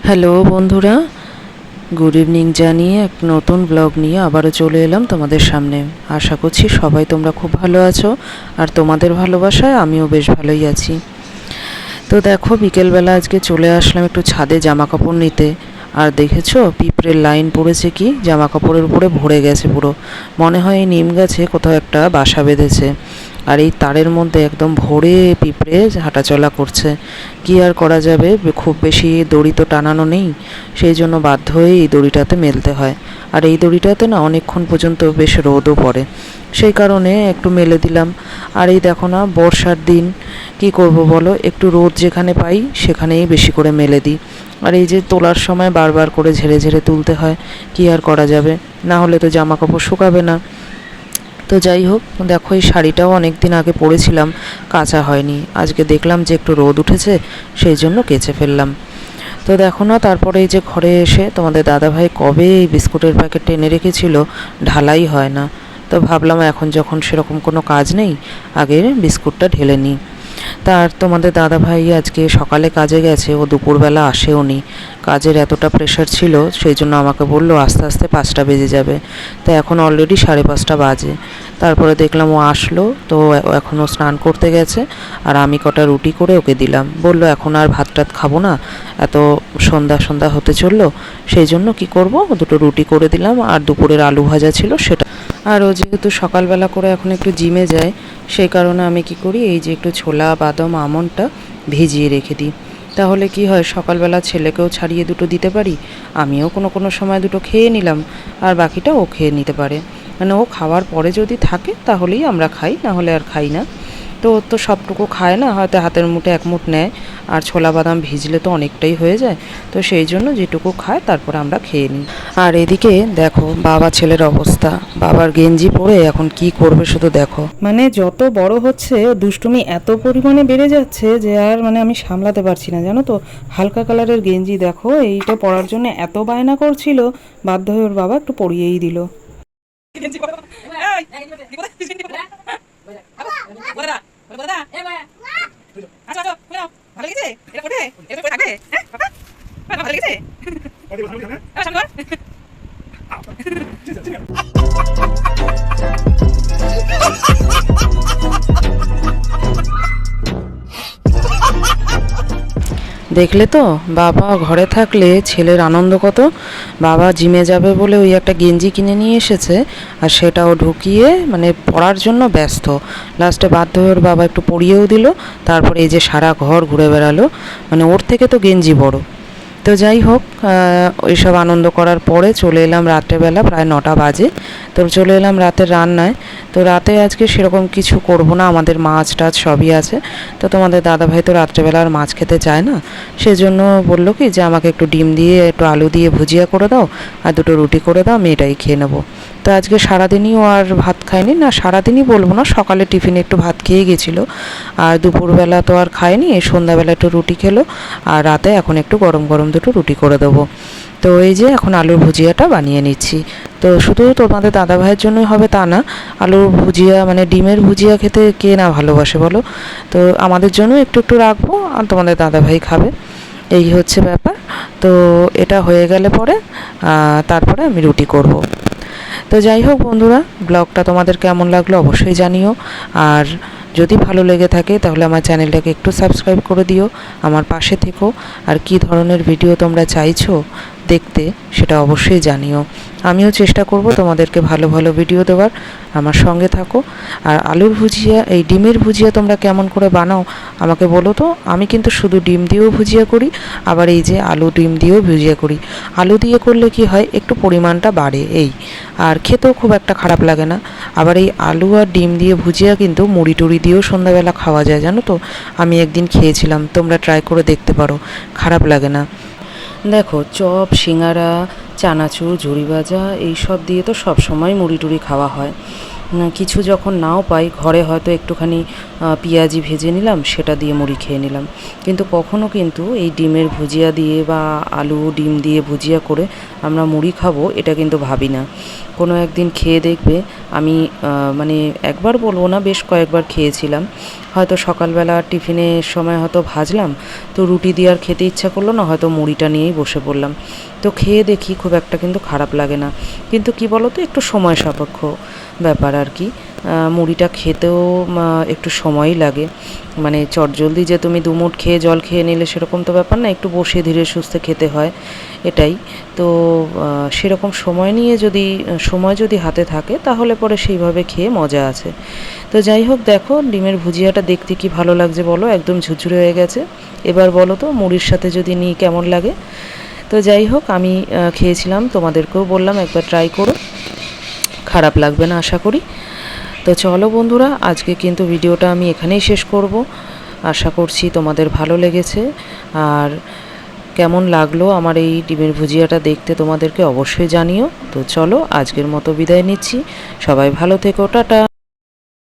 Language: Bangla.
হ্যালো বন্ধুরা, গুড ইভিনিং জানিয়ে এক নতুন ব্লগ নিয়ে আবারও চলে এলাম তোমাদের সামনে। আশা করছি সবাই তোমরা খুব ভালো আছো, আর তোমাদের ভালোবাসায় আমিও বেশ ভালোই আছি। তো দেখো, বিকেলবেলা আজকে চলে আসলাম একটু ছাদে জামা কাপড় নিতে। আর দেখেছো পিঁপড়ের লাইন পড়েছে, কি জামা কাপড়ের উপরে ভরে গেছে পুরো। মনে হয় এই নিম গাছে কোথাও একটা বাসা বেঁধেছে। আর এই তারের মধ্যে একদম ভরে পিঁপড়ে হাঁটাচলা করছে। কি আর করা যাবে, খুব বেশি দড়ি তো টানানো নেই, সেই জন্য বাধ্য হয়ে এই দড়িটাতে মেলতে হয়। আর এই দড়িটাতে না অনেকক্ষণ পর্যন্ত বেশ রোদও পড়ে, সেই কারণে একটু মেলে দিলাম। আর এই দেখো না, বর্ষার দিন কি করব বলো, একটু রোদ যেখানে পাই সেখানেই বেশি করে মেলে দিই। আর এই যে তোলার সময় বারবার করে ঝেড়ে ঝেড়ে তুলতে হয়, কি আর করা যাবে, না হলে তো জামা কাপড় শুকাবে না। তো যাই হোক, দেখো এই শাড়িটাও অনেক দিন আগে পরেছিলাম, কাচা হয়নি। আজকে দেখলাম যে একটু রোদ উঠেছে, সেই জন্য কেচে ফেললাম। তো দেখো না, তারপরে এই যে ঘরে এসে তোমাদের দাদাভাই কবে এই বিস্কুটের প্যাকেট এনে রেখেছিল, ঢালাই হয় না। তো ভাবলাম এখন যখন সেরকম কোনো কাজ নেই, আগে বিস্কুটটা ঢেলে নিই। তার তোমাদের দাদাভাই আজকে সকালে কাজে গেছে, ও দুপুরবেলা আসেও নি। কাজের এতটা প্রেশার ছিল, সেই জন্য আমাকে বলল আস্তে আস্তে 5টা বেজে যাবে। তো এখন অলরেডি 5:30 বাজে। তারপরে দেখলাম ও আসলো, তো এখনও স্নান করতে গেছে। আর আমি কটা রুটি করে ওকে দিলাম, বললো এখন আর ভাত টাত খাবো না, এত সন্ধ্যা সন্ধ্যা হতে চললো, সেই জন্য কি করব, দুটো রুটি করে দিলাম। আর দুপুরের আলু ভাজা ছিল সেটা। আর ও যেহেতু সকালবেলা করে এখন একটু জিমে যায়, সেই কারণে আমি কি করি, এই যে একটু ছোলা বাদাম আমন্ডটা ভিজিয়ে রেখে দিই। তাহলে কি হয়, সকালবেলা ছেলেকেও ছাড়িয়ে দুটো দিতে পারি, আমিও কোনো কোনো সময় দুটো খেয়ে নিলাম, আর বাকিটা ও খেয়ে নিতে পারে। মানে ও খাওয়ার পরে যদি থাকে তাহলেই আমরা খাই, না হলে আর খাই না। তো ও তো সবটুকু খায় না, হয়তো হাতের মুঠে এক মুঠ নেয়। আর ছোলা বাদাম ভিজলে তো অনেকটাই হয়ে যায়, তো সেই জন্য যেটুকু খায় তারপরে আমরা খেয়ে নিই। আর এদিকে দেখো বাবা ছেলের অবস্থা, বাবার গেঞ্জি পরে এখন কি করবে শুধু দেখো। মানে যত বড় হচ্ছে দুষ্টুমি এত পরিমাণে বেড়ে যাচ্ছে যে আর মানে আমি সামলাতে পারছি না, জানো তো। হালকা কালারের গেঞ্জি দেখো, এইটা পরার জন্য এত বায়না করছিল, বাধ্য হয়ে ওর বাবা একটু পরিয়েই দিল। দেখলে তো, বাবা ঘরে থাকলে ছেলের আনন্দ কত। বাবা জিমে যাবে বলে ওই একটা গেঞ্জি কিনে নিয়ে এসেছে, আর সেটাও ঢুকিয়ে মানে পরার জন্য ব্যস্ত। লাস্টে বাধ্য হয়ে ওর বাবা একটু পরিয়েও দিল। তারপরে এই যে সারা ঘর ঘুরে বেড়ালো, মানে ওর থেকে তো গেঞ্জি বড়। তো যাই হোক, ওইসব আনন্দ করার পরে চলে এলাম রাত্রেবেলা, প্রায় 9টা বাজে। তো চলে এলাম রাতের রান্নায়। তো রাতে আজকে সেরকম কিছু করব না, আমাদের মাছ টাছ সবই আছে। তো তোমাদের দাদাভাই তো রাত্রেবেলা আর মাছ খেতে চায় না, সেজন্য বললো কি যে আমাকে একটু ডিম দিয়ে একটু আলু দিয়ে ভুজিয়া করে দাও, আর দুটো রুটি করে দাও, আমি এটাই খেয়ে নেবো। তো আজকে সারাদিনই ও আর ভাত খায়নি, না সারাদিনই বলবো না, সকালে টিফিনে একটু ভাত খেয়ে গেছিলো, আর দুপুরবেলা তো আর খায়নি, সন্ধ্যাবেলা একটু রুটি খেলো। আর রাতে এখন একটু গরম গরম দুটো রুটি করে দেবো। তো এই যে এখন আলুর ভুজিয়াটা বানিয়ে নিচ্ছি। তো শুধু তোমাদের দাদাভাইয়ের জন্যই হবে তা না, আলুর ভুজিয়া মানে ডিমের ভুজিয়া খেতে কে না ভালোবাসে বলো। তো আমাদের জন্য একটু একটু রাখবো, আর তোমাদের দাদাভাই খাবে, এই হচ্ছে ব্যাপার। তো এটা হয়ে গেলে পরে তারপরে আমি রুটি করব। তো যাই হোক বন্ধুরা, ব্লগটা তোমাদের কেমন লাগলো অবশ্যই জানিও। আর যদি ভালো লেগে থাকে তাহলে আমার চ্যানেলটাকে একটু সাবস্ক্রাইব করে দিও, আমার পাশে থেকো। আর কি ধরনের ভিডিও তোমরা চাইছো দেখতে সেটা অবশ্যই জানিও, আমিও চেষ্টা করব তোমাদেরকে ভালো ভালো ভিডিও দেওয়ার। আমার সঙ্গে থাকো। আর আলুর ভুজিয়া, এই ডিমের ভুজিয়া তোমরা কেমন করে বানাও আমাকে বলো তো। আমি কিন্তু শুধু ডিম দিয়েও ভুজিয়া করি, আবার এই যে আলু ডিম দিয়েও ভুজিয়া করি। আলু দিয়ে করলে কি হয়, একটু পরিমাণটা বাড়ে এই, আর খেতেও খুব একটা খারাপ লাগে না। আবার এই আলু আর ডিম দিয়ে ভুজিয়া কিন্তু মুড়ি টুড়ি দিয়েও সন্ধ্যাবেলা খাওয়া যায়, জানো তো। আমি একদিন খেয়েছিলাম, তোমরা ট্রাই করে দেখতে পারো, খারাপ লাগে না। দেখো চপ সিঙ্গারা চানাচুর ঝুড়ি ভাজা এইসব দিয়ে তো সব সময় মুড়ি টুড়ি খাওয়া হয়। কিছু যখন নাও পাই, ঘরে হয়তো একটুখানি পেঁয়াজি ভেজে নিলাম, সেটা দিয়ে মুড়ি খেয়ে নিলাম। কিন্তু কখনো কিন্তু এই ডিমের ভুজিয়া দিয়ে বা আলু ডিম দিয়ে ভুজিয়া করে আমরা মুড়ি খাবো, এটা কিন্তু ভাবি না। কোনো একদিন খেয়ে দেখবে, আমি মানে একবার বলবো না, বেশ কয়েকবার খেয়েছিলাম। হয়তো সকালবেলা টিফিনের সময় হয়তো ভাজলাম, তো রুটি দিয়ে আর খেতে ইচ্ছা করলো না, হয়তো মুড়িটা নিয়েই বসে পড়লাম। তো খেয়ে দেখি খুব একটা কিন্তু খারাপ লাগে না, কিন্তু কি বলো তো, একটু সময় সাপেক্ষ ব্যাপার আর কি। মুড়িটা খেতেও একটু সময়ই লাগে, মানে চটজলদি যে তুমি দুমুঠ খেয়ে জল খেয়ে নিলে সেরকম তো ব্যাপার না, একটু বসে ধীরে সুস্থে খেতে হয়, এটাই তো। সেরকম সময় যদি হাতে থাকে তাহলে পরে সেইভাবে খেয়ে মজা আছে। তো যাই হোক, দেখো ডিমের ভুজিয়াটা দেখতে কি ভালো লাগছে বলো, একদম ঝুরঝুরে হয়ে গেছে। এবার বলো তো মুড়ির সাথে যদি নিই কেমন লাগে। তো যাই হোক, আমি খেয়েছিলাম, তোমাদেরকেও বললাম একবার ট্রাই করো, খারাপ লাগবে না আশা করি। তো চলো বন্ধুরা, আজকে কিন্তু ভিডিওটা আমি এখানেই শেষ করব। আশা করছি তোমাদের ভালো লেগেছে, আর কেমন লাগলো আমার এই ডিমের ভুজিয়াটা দেখতে তোমাদেরকে অবশ্যই জানিও। তো চলো আজকের মতো বিদায় নিচ্ছি, সবাই ভালো থেকো, টাটা।